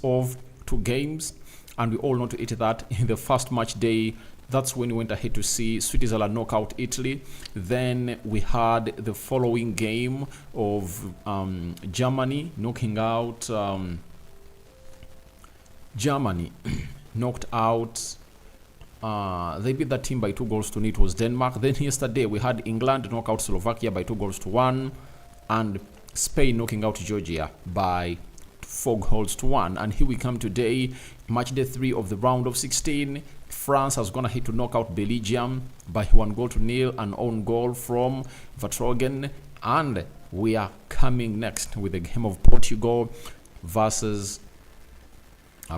of 2 games, and we all know to it that in the first match day, that's when we went ahead to see Switzerland knock out Italy. Then we had the following game of Germany knocking out Germany knocked out they beat that team by 2-0. It was Denmark. Then yesterday we had England knock out Slovakia by 2-1, and Spain knocking out Georgia by 4-1. And here we come today, match day 3 of the round of 16. France has gone ahead to knock out Belgium by 1-0, an own goal from Vertonghen. And we are coming next with the game of Portugal versus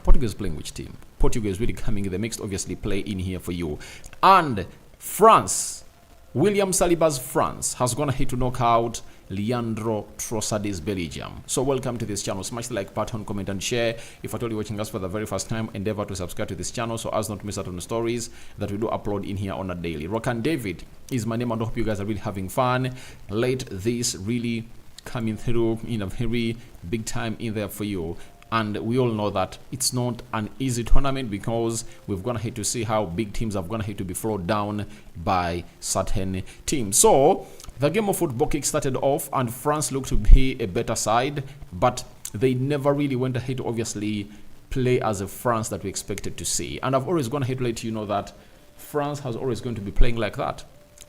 Portugal is playing which team? Portugal is really coming in the mix, obviously play in here for you. And France, William Saliba's France has gone ahead to knock out Leandro Trossard's Belgium. So welcome to this channel. Smash the like button, comment and share. If at all you're watching us for the very first time, endeavor to subscribe to this channel so as not to miss out on the stories that we do upload in here on a daily. Rokani David is my name, and I hope you guys are really having fun. Let this really coming through in a very big time in there for you. And we all know that it's not an easy tournament because we've gone ahead to see how big teams have gone ahead to be flowed down by certain teams. So the game of football kick started off, and France looked to be a better side, but they never really went ahead to obviously play as a France that we expected to see. And I've always gone ahead to let you know that France has always going to be playing like that.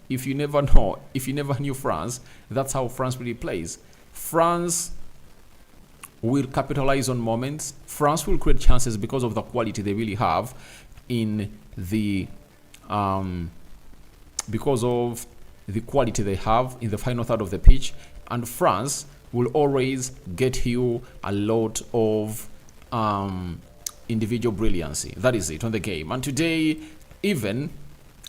If you never know, if you never knew France, that's how France really plays. France will capitalize on moments. France will create chances because of the quality they really have in the because of the quality they have in the final third of the pitch. And France will always get you a lot of individual brilliancy. That is it on the game. And today, even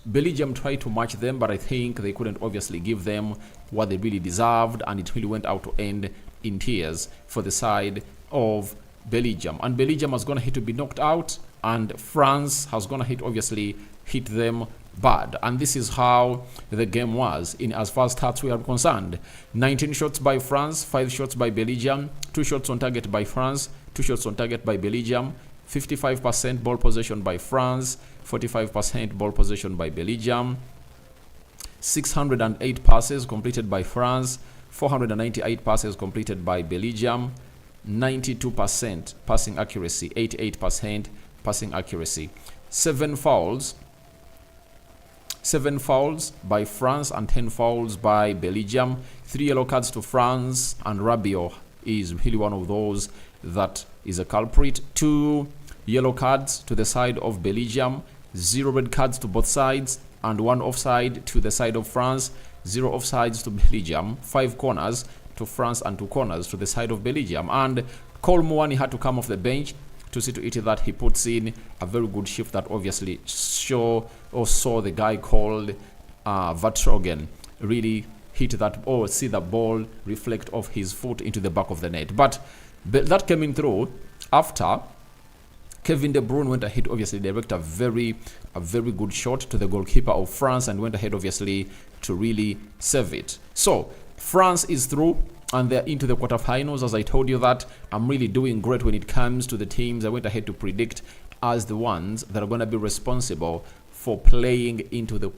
Belgium tried to match them, but I think they couldn't obviously give them what they really deserved, and it really went out to end in tears for the side of Belgium. And Belgium has gone ahead to be knocked out, and France has gone ahead obviously hit them bad. And this is how the game was in as far as stats we are concerned. 19 shots by France, 5 shots by Belgium, 2 shots on target by France, 2 shots on target by Belgium, 55% ball possession by France, 45% ball possession by Belgium, 608 passes completed by France, 498 passes completed by Belgium, 92% passing accuracy, 88% passing accuracy. 7 fouls by France and 10 fouls by Belgium. 3 yellow cards to France, and Rabiot is really one of those that is a culprit. 2 yellow cards to the side of Belgium, 0 red cards to both sides, and 1 offside to the side of France, 0 offsides to Belgium, 5 corners to France and 2 corners to the side of Belgium. And Cole Muani had to come off the bench to see to it that he puts in a very good shift that obviously saw the guy called Vertonghen really hit that, or see the ball reflect off his foot into the back of the net. But that came in through after Kevin De Bruyne went ahead obviously direct a very good shot to the goalkeeper of France and went ahead obviously to really save it. So France is through, and they're into the quarterfinals. As I told you that I'm really doing great when it comes to the teams I went ahead to predict as the ones that are going to be responsible for playing into the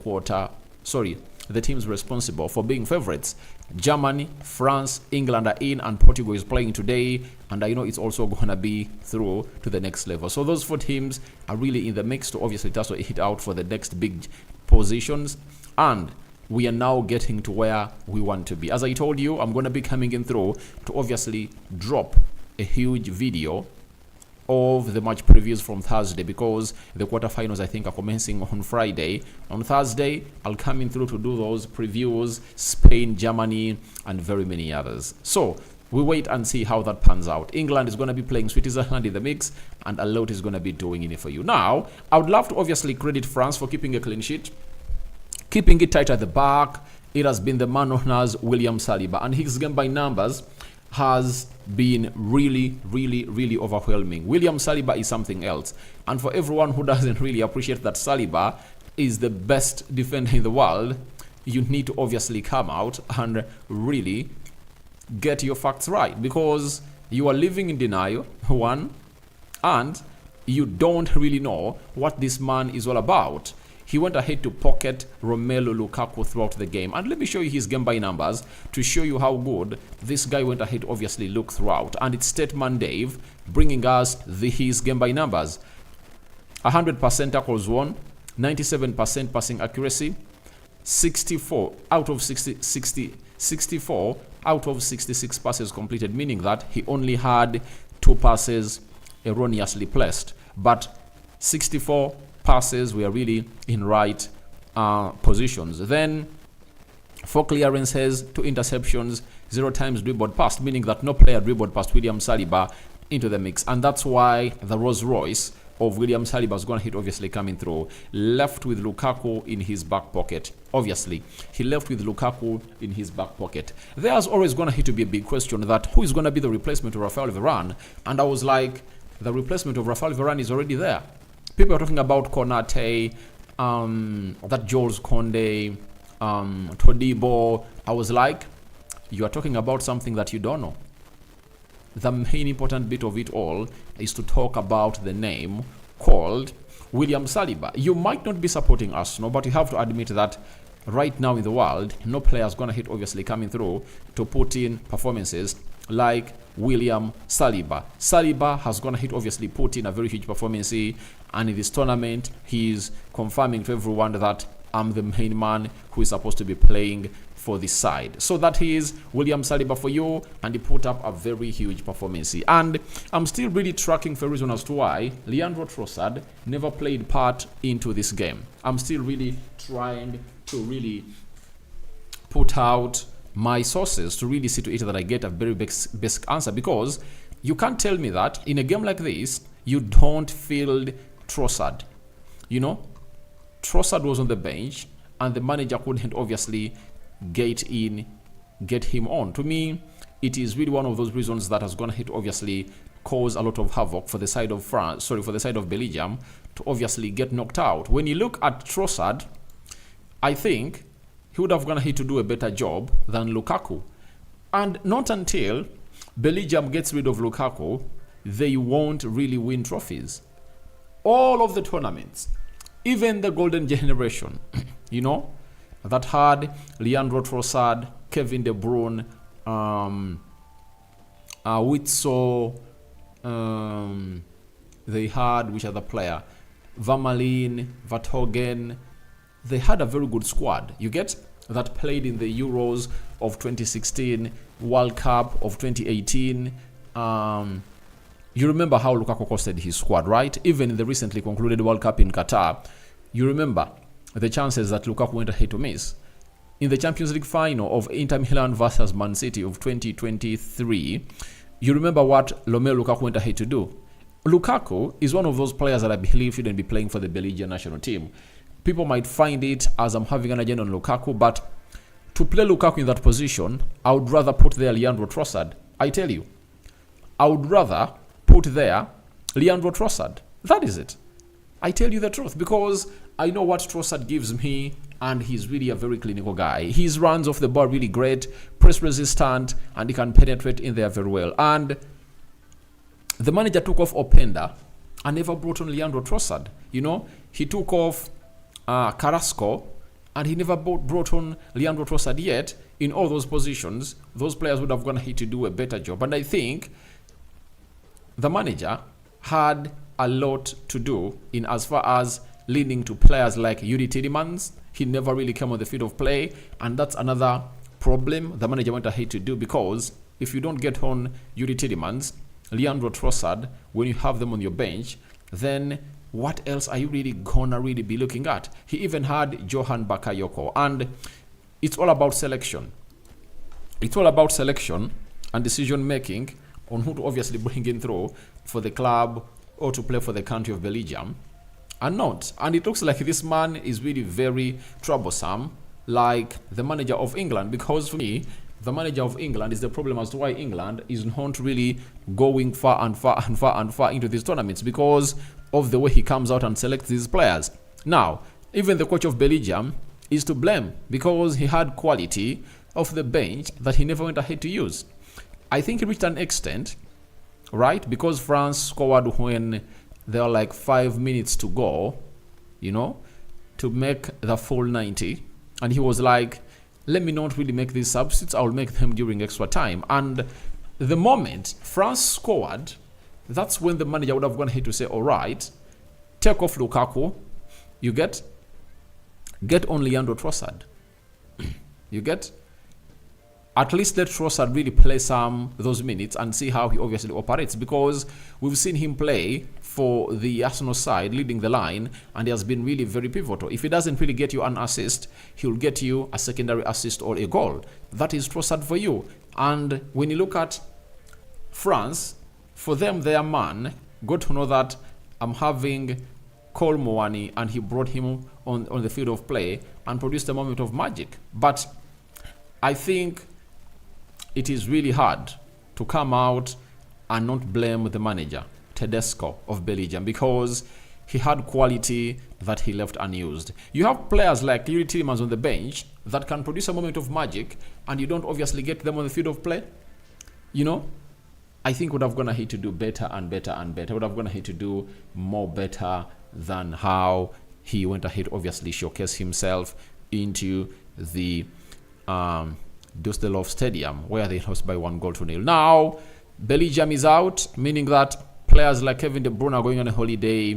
the teams responsible for being favorites. Germany, France, England are in, and Portugal is playing today, and I know it's also going to be through to the next level. So those 4 teams are really in the mix to obviously just hit out for the next big positions, and we are now getting to where we want to be. As I told you, I'm going to be coming in through to obviously drop a huge video of the match previews from Thursday, because the quarterfinals I think are commencing on Friday. On Thursday, I'll come in through to do those previews, Spain, Germany, and very many others. So we wait and see how that pans out. England is going to be playing Switzerland in the mix, and a lot is going to be doing in it for you. Now, I would love to obviously credit France for keeping a clean sheet, keeping it tight at the back. It has been the man known as William Saliba, and his game by numbers has been really overwhelming. William Saliba is something else, and for everyone who doesn't really appreciate that Saliba is the best defender in the world, you need to obviously come out and really get your facts right, because you are living in denial, 1, and you don't really know what this man is all about. He went ahead to pocket Romelu Lukaku throughout the game. And let me show you his game by numbers to show you how good this guy went ahead to obviously look throughout. And it's Stateman Dave bringing us his game by numbers. 100% tackles won, 97% passing accuracy, 64 out of 64 out of 66 passes completed, meaning that he only had 2 passes erroneously placed. But 64 passes were really in right positions. Then 4 clearances, 2 interceptions, 0 times dribbled past, meaning that no player dribbled past William Saliba into the mix. And that's why the Rolls Royce of William Saliba is going to hit obviously coming through. Left with Lukaku in his back pocket. Obviously, he left with Lukaku in his back pocket. There's always going to hit to be a big question that who is going to be the replacement of Rafael Varane? And I was like, the replacement of Rafael Varane is already there. People are talking about Konate, that Jules Conde, Todibo. I was like, you are talking about something that you don't know. The main important bit of it all is to talk about the name called William Saliba. You might not be supporting Arsenal, but you have to admit that right now in the world, no player is going to hit obviously coming through to put in performances like William Saliba. Saliba has going to hit obviously put in a very huge performance, and in this tournament he's confirming to everyone that I'm the main man who is supposed to be playing for this side. So that is William Saliba for you, and he put up a very huge performance. And I'm still really tracking for a reason as to why Leandro Trossard never played part into this game. I'm still really trying to really put out my sources to really see to it that I get a very basic answer, because you can't tell me that in a game like this you don't field Trossard. You know, Trossard was on the bench and the manager couldn't obviously get him on. To me, it is really one of those reasons that has gonna hit obviously cause a lot of havoc for the side of for the side of Belgium to obviously get knocked out. When you look at Trossard, I think he would have gonna hit to do a better job than Lukaku. And not until Belgium gets rid of Lukaku, they won't really win trophies. All of the tournaments, even the golden generation, you know, that had Leandro Trossard, Kevin De Bruyne, Witso, they had, which other player? Vermaelen, Vertonghen. They had a very good squad, you get, that played in the Euros of 2016, World Cup of 2018. You remember how Lukaku costed his squad, right? Even in the recently concluded World Cup in Qatar, you remember the chances that Lukaku went ahead to miss. In the Champions League final of Inter Milan versus Man City of 2023, you remember what Romelu Lukaku went ahead to do. Lukaku is one of those players that I believe shouldn't be playing for the Belgian national team. People might find it as I'm having an agenda on Lukaku, but to play Lukaku in that position, I would rather put there Leandro Trossard. I tell you, I would rather put there Leandro Trossard. That is it. I tell you the truth, because I know what Trossard gives me, and he's really a very clinical guy. His runs off the ball really great, press resistant, and he can penetrate in there very well. And the manager took off Openda and never brought on Leandro Trossard. You know, he took off Carrasco and he never brought on Leandro Trossard yet. In all those positions, those players would have gone ahead to do a better job. And I think the manager had a lot to do in as far as leading to players like Yuri Tielemans. He never really came on the field of play, and that's another problem the manager went ahead to do, because if you don't get on Yuri Tielemans, Leandro Trossard, when you have them on your bench, then what else are you really gonna really be looking at? He even had Johan Bakayoko, and it's all about selection. It's all about selection and decision making on who to obviously bring in through for the club or to play for the country of Belgium, and not. And it looks like this man is really very troublesome, like the manager of England, because for me, the manager of England is the problem as to why England is not really going far and far and far and far into these tournaments, because of the way he comes out and selects these players. Now, even the coach of Belgium is to blame, because he had quality off the bench that he never went ahead to use. I think he reached an extent right? Because France scored when there were like 5 minutes to go, to make the full 90. And he was like, let me not really make these substitutes, I'll make them during extra time. And the moment France scored, that's when the manager would have gone ahead to say, all right, take off Lukaku, you get on Leandro Trossard. You get? At least let Trossard really play those minutes and see how he obviously operates, because we've seen him play for the Arsenal side, leading the line, and he has been really very pivotal. If he doesn't really get you an assist, he'll get you a secondary assist or a goal. That is Trossard for you. And when you look at France, for them, their man got to know that I'm having Cole Moani, and he brought him on the field of play and produced a moment of magic. But I think it is really hard to come out and not blame the manager, Tedesco of Belgium, because he had quality that he left unused. You have players like Yuri Tielemans on the bench that can produce a moment of magic, and you don't obviously get them on the field of play. I think would have gone ahead to do better and better and better. Would have gone ahead to do more better than how he went ahead, obviously showcase himself into the Düsseldorf Stadium, where they lost by 1-0. Now, Belgium is out, meaning that players like Kevin De Bruyne are going on a holiday.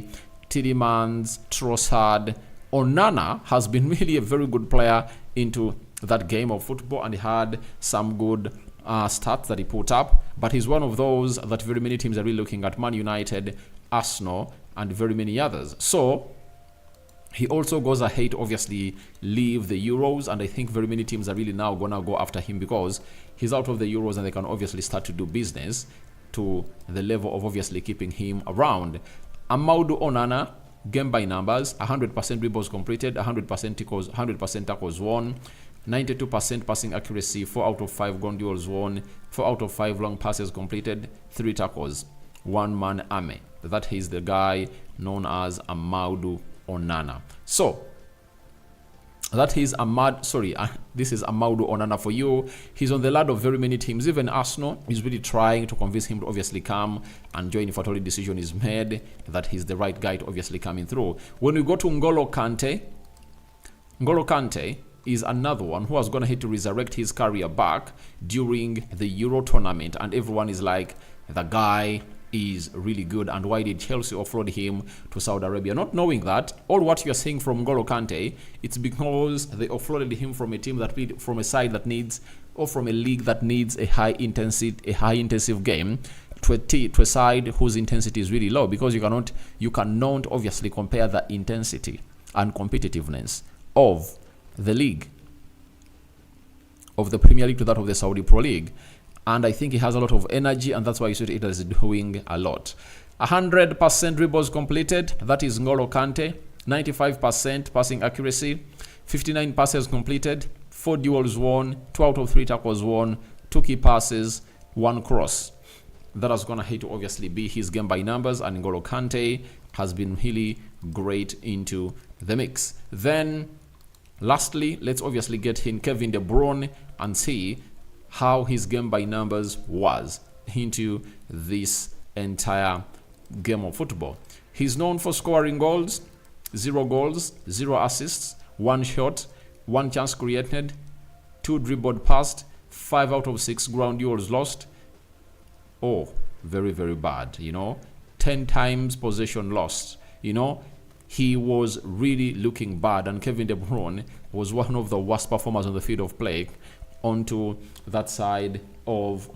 Tielemans, Trossard, Onana has been really a very good player into that game of football, and he had some good stats that he put up. But he's one of those that very many teams are really looking at: Man United, Arsenal, and very many others. So he also goes ahead to obviously leave the Euros, and I think very many teams are really now gonna go after him because he's out of the Euros, and they can obviously start to do business to the level of obviously keeping him around. Amadou Onana, game by numbers: 100% dribbles completed, 100% tackles won, 92% passing accuracy, 4 out of 5 ground duels won, 4 out of 5 long passes completed, 3 tackles, 1-man army. That is the guy known as Amadou Onana. So that is this is Amadou Onana for you. He's on the ladder of very many teams. Even Arsenal is really trying to convince him to obviously come and join if at all a decision is made that he's the right guy to obviously coming through. When we go to N'Golo Kante is another one who has gone ahead to resurrect his career back during the Euro tournament, and everyone is like, the guy is really good, and why did Chelsea offload him to Saudi Arabia? Not knowing that all what you're seeing from N'Golo Kante, it's because they offloaded him from a team from a side that needs, or from a league that needs a high intensive game, to a side whose intensity is really low, because you cannot obviously compare the intensity and competitiveness of the league, of the Premier League, to that of the Saudi Pro League. And I think he has a lot of energy, and that's why you see it is doing a lot. 100% dribbles completed, that is N'Golo Kante. 95% passing accuracy, 59 passes completed, 4 duels won, 2 out of 3 tackles won, 2 key passes, 1 cross. That is going to hit to obviously be his game by numbers, and N'Golo Kante has been really great into the mix. Then lastly, let's obviously get in Kevin De Bruyne and see how his game by numbers was into this entire game of football. He's known for scoring goals, 0 assists, 1 shot, 1 chance created, 2 dribbled passed, 5 out of 6 ground duels lost. Oh, very, very bad, 10 times possession lost, He was really looking bad, and Kevin De Bruyne was one of the worst performers on the field of play onto that side of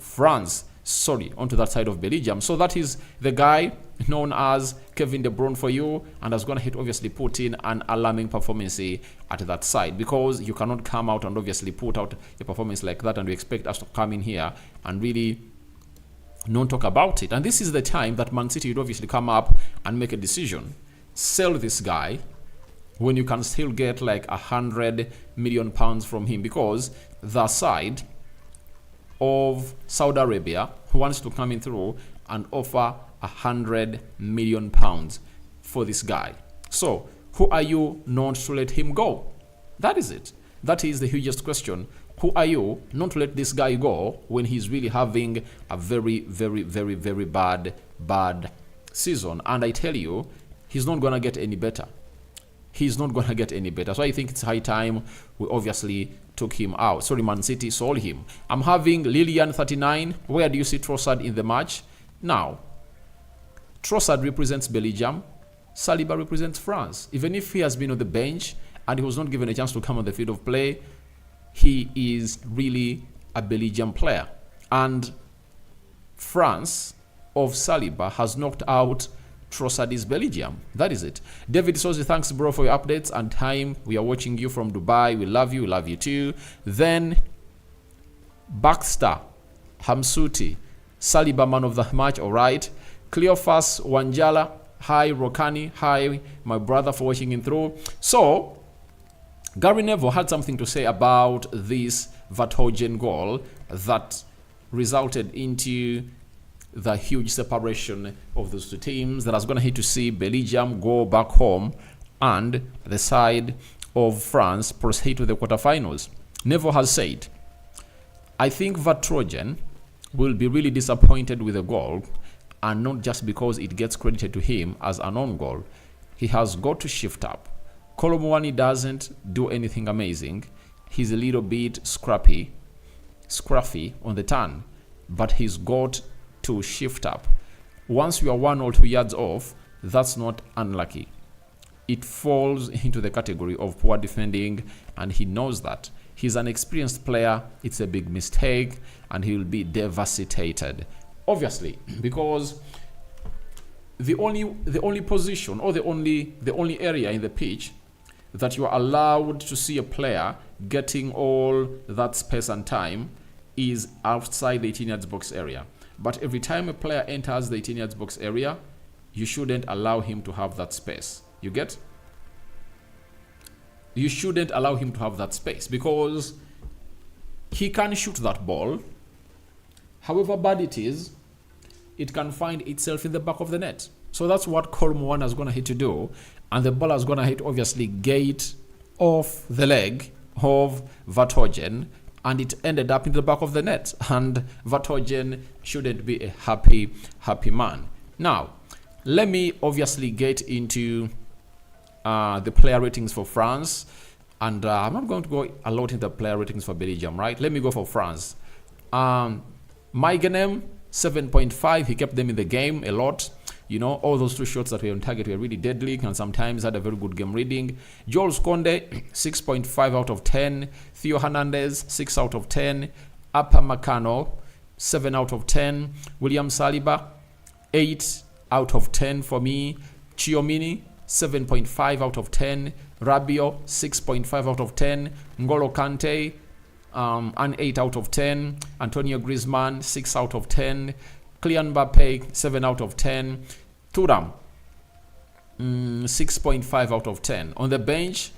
onto that side of Belgium. So that is the guy known as Kevin De Bruyne for you, and has gone ahead obviously put in an alarming performance at that side, because you cannot come out and obviously put out a performance like that and you expect us to come in here and really not talk about it. And this is the time that Man City would obviously come up and make a decision. Sell this guy when you can still get like £100 million from him, because the side of Saudi Arabia wants to come in through and offer £100 million for this guy. So who are you not to let him go? That is it. That is the hugest question Who are you not to let this guy go when he's really having a very, very, very, very bad season? And I tell you, he's not going to get any better. He's not going to get any better. So I think it's high time we obviously took him out. Sorry, Man City sold him. I'm having Lilian 39. Where do you see Trossard in the match? Now, Trossard represents Belgium. Saliba represents France. Even if he has been on the bench and he was not given a chance to come on the field of play, he is really a Belgium player. And France of Saliba has knocked out Trossard is Belgium. That is it. David Sozi, thanks bro for your updates and time. We are watching you from Dubai. We love you. We love you too. Then Baxter, Hamsuti, Saliba man of the match. All right. Cleophas Wanjala. Hi Rokani. Hi my brother for watching in through. So Gary Neville had something to say about this Vertonghen goal that resulted into the huge separation of those two teams that is going to hit to see Belgium go back home and the side of France proceed to the quarterfinals. Neville has said, I think Vertonghen will be really disappointed with the goal, and not just because it gets credited to him as an own goal. He has got to shift up. Kolo Muani doesn't do anything amazing. He's a little bit scruffy on the turn, but he's got to shift up. Once you are 1 or 2 yards off, that's not unlucky. It falls into the category of poor defending, and he knows that. He's an experienced player. It's a big mistake, and he will be devastated. Obviously, because the only position or the only area in the pitch that you are allowed to see a player getting all that space and time is outside the 18 yards box area. But every time a player enters the 18 yards box area, you shouldn't allow him to have that space. You get? You shouldn't allow him to have that space because he can shoot that ball. However bad it is, it can find itself in the back of the net. So that's what Colm is going to hit to do. And the ball is going to hit, obviously, gate off the leg of Vertonghen. And it ended up in the back of the net. And Vertonghen shouldn't be a happy man. Now, let me obviously get into the player ratings for France. And I'm not going to go a lot into the player ratings for Belgium, right? Let me go for France. Maigenem, 7.5. He kept them in the game a lot. You know, all those two shots that were on target were really deadly and sometimes had a very good game reading. Jules Conde, 6.5 out of 10. Theo Hernandez, 6 out of 10. Apa Macano, 7 out of 10. William Saliba, 8 out of 10 for me. Chiomini, 7.5 out of 10. Rabiot, 6.5 out of 10. N'Golo Kante, an 8 out of 10. Antonio Griezmann, 6 out of 10. Kylian Mbappe, 7 out of 10. Thuram, 6.5 out of 10. On the bench,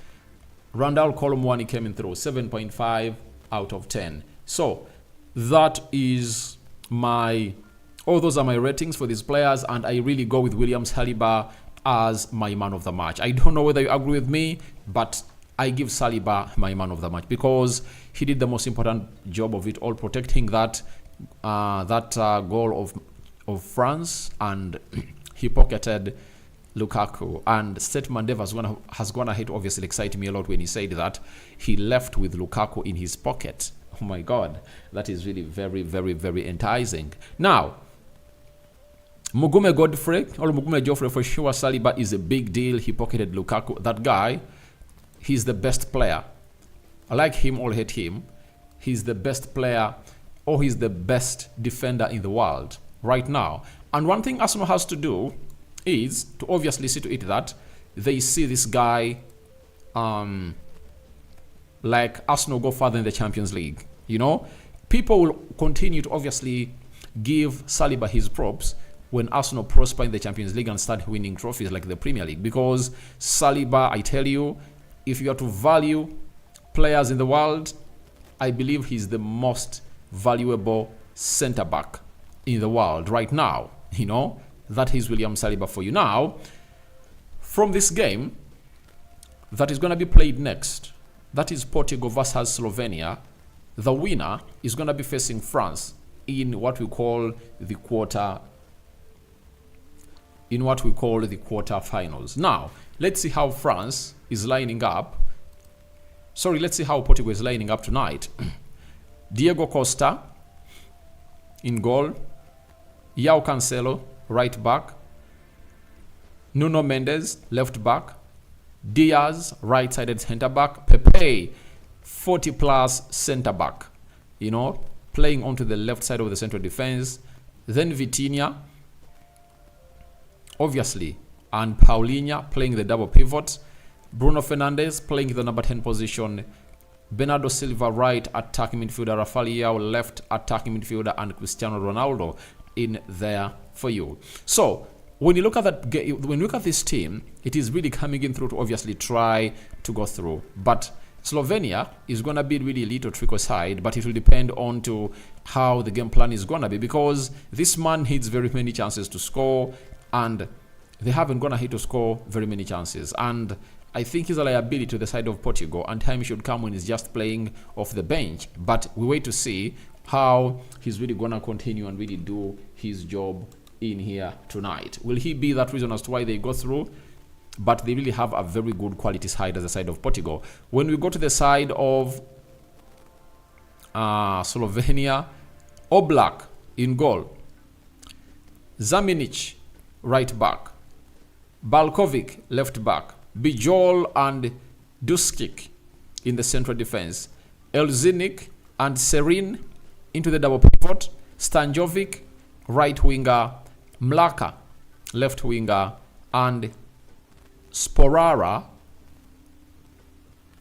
Randall Colomwani came in through, 7.5 out of 10. So that is all those are my ratings for these players, and I really go with William Saliba as my man of the match. I don't know whether you agree with me, but I give Saliba my man of the match because he did the most important job of it all, protecting that goal of France, and he pocketed Lukaku. And Seth Mandeva has gone ahead, obviously excite me a lot when he said that he left with Lukaku in his pocket. Oh my God, that is really very, very, very enticing. Now, Mugume Godfrey, or Mugume Joffrey, for sure, Saliba is a big deal. He pocketed Lukaku. That guy, he's the best player. I like him or hate him. He's the best player, or he's the best defender in the world right now. And one thing Arsenal has to do is to obviously see to it that they see this guy like Arsenal go further in the Champions League. You know, people will continue to obviously give Saliba his props when Arsenal prosper in the Champions League and start winning trophies like the Premier League. Because Saliba, I tell you, if you are to value players in the world, I believe he's the most valuable centre-back in the world right now. You know, that is William Saliba for you. Now, from this game that is going to be played next, that is Portugal versus Slovenia, the winner is going to be facing France in what we call the quarterfinals. Now, let's see how France is lining up. Sorry, let's see how Portugal is lining up tonight. Diego Costa in goal. João Cancelo, right back. Nuno Mendes, left back. Diaz, right-sided centre back. Pepe, 40-plus centre back. You know, playing onto the left side of the central defense. Then Vitinha, obviously, and Paulinho playing the double pivot. Bruno Fernandes playing the number 10 position. Bernardo Silva, right attacking midfielder. Rafael Leao, left attacking midfielder, and Cristiano Ronaldo in there for you. So when you look at this team, it is really coming in through to obviously try to go through. But Slovenia is going to be really little trickle side, but it will depend on to how the game plan is going to be, because this man hits very many chances to score, and they haven't gonna hit to score very many chances. And I think he's a liability to the side of Portugal, and time should come when he's just playing off the bench. But we wait to see how he's really gonna continue and really do his job in here tonight. Will he be that reason as to why they go through? But they really have a very good quality side as the side of Portugal. When we go to the side of Slovenia, Oblak in goal. Zaminic, right back. Balkovic, left back. Bijol and Duskic in the central defense. Elzinik and Serin into the double pivot. Stanjovic, right winger. Mlaka, left winger. And Sporara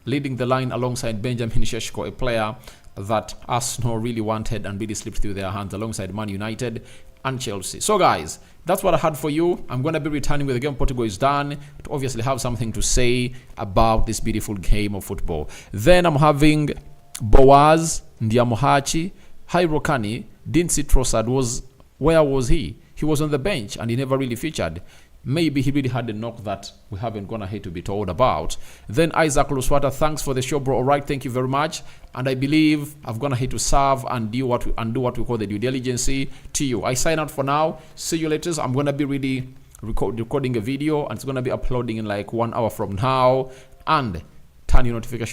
leading the line alongside Benjamin Šeško, a player that Arsenal really wanted and really slipped through their hands alongside Man United and Chelsea. So guys, that's what I had for you. I'm going to be returning with the game Portugal is done to obviously have something to say about this beautiful game of football. Then I'm having Boaz Ndiamohachi. Hi Rokani, didn't see Trossard. Where was he? He was on the bench and he never really featured. Maybe he really had a knock that we haven't gone ahead to be told about. Then Isaac Luswata, thanks for the show, bro. All right, thank you very much. And I believe I've gone ahead to serve and do what we call the due diligence to you. I sign out for now. See you later. I'm gonna be really recording a video, and it's gonna be uploading in like 1 hour from now. And turn your notification